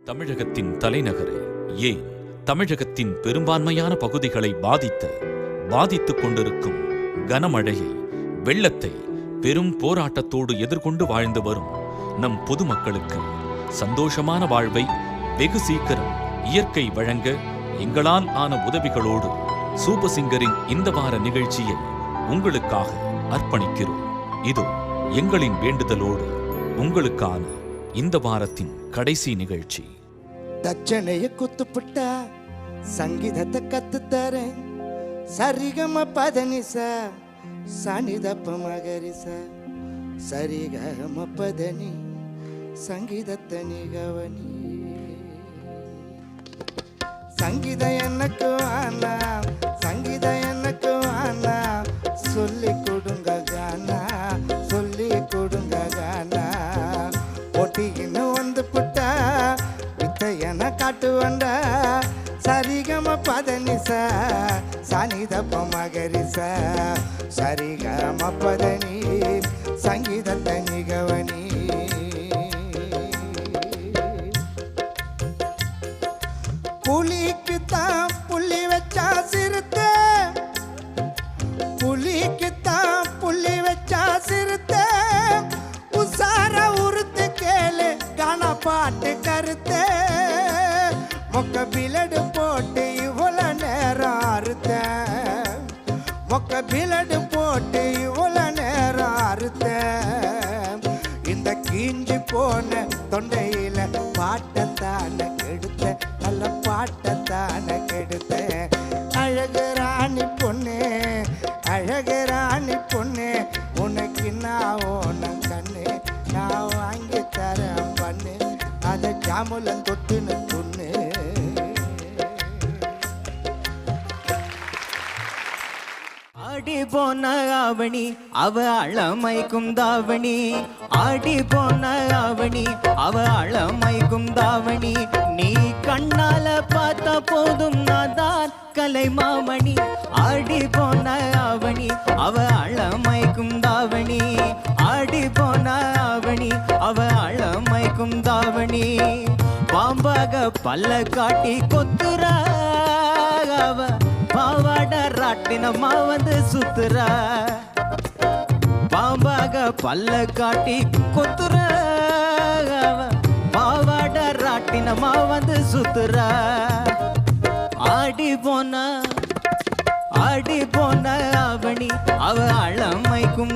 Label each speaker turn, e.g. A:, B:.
A: தமிழகத்தின் தலைநகரை, ஏன் தமிழகத்தின் பெரும்பான்மையான பகுதிகளை பாதித்துக் கொண்டிருக்கும் கனமழையை, வெள்ளத்தை பெரும் போராட்டத்தோடு எதிர்கொண்டு வாழ்ந்து வரும் நம் பொதுமக்களுக்கு சந்தோஷமான வாழ்வை வெகு சீக்கிரம் இயற்கை வழங்க எங்களால் ஆன உதவிகளோடு சூப்பர் சிங்கரின் இந்த வார நிகழ்ச்சியை உங்களுக்காக அர்ப்பணிக்கிறோம். இதோ எங்களின் வேண்டுதலோடு உங்களுக்கான இந்த வாரத்தின் கடைசி நிகழ்ச்சி.
B: தச்சனைய குத்துப்புட்ட சங்கீதத்தை கத்துத்தரேன். சரிகம பதனிச சனிதப்ப மகரிச சரிகம பதனி சங்கீதத்தை நிகவனி. சங்கீத எனக்கு ஆனா, சங்கீத எனக்கு ஆனா, சொல்லி கொடுங்க கானா, சொல்லி கொடுங்க கானா. ஒட்டின்னு வந்து புட்டா வித்தையன காட்டு வந்த சரிகம பதனிச சனிதப்ப மகரிச சரிகம பதனி சங்கீதத்தை நிகவனி. புலிக்குத்தான் புள்ளி வச்சா சிறுத்த, புலிக்குத்தான் புள்ளி வச்சா சிறுத்த, உசார உறுத்து கேளு காண பாட்டு கருத்து. மொக்க பிலடு போட்டு இவ்வளோ நேரம் அறுத்த, மொக்க பிலடு போட்டு இவ்வளோ நேரம் அறுத்த. இந்த கீஞ்சி போன தொண்டையில பாட்டத்தான கெடுத்த, நல்ல பாட்டத்தான கெடுத்த. அழகு ராணி பொண்ணு, அழகு ராணி பொண்ணு, உனக்கு நான் ஓனம் கண்ணு, நான் வாங்கி தரேன் பண்ணு, அதை ஜாமுலன் தொட்டுன்னு துண்ணு.
C: ஆடி போன ஆவணி அவ அழமைக்கும் தாவணி, ஆடி போன ஆவணி அவ அழமைக்கும் தாவணி. நீ கண்ணால பார்த்த போதும் நாதான் கலை மாமணி. ஆடி போன ஆவணி அவ அழமைக்கும் தாவணி, ஆடி போன ஆவணி அவ அழமைக்கும் தாவணி. பாம்பாக பல்ல காட்டி கொத்துறா அவ, பாவாட ராட்டினமா வந்து சுத்துறா. பாம்பாக பல்ல காட்டி கொத்துற அவ, பாவாட ராட்டினமா வந்து சுத்துறா. ஆடி போன ஆவணி அவ அழமைக்கும்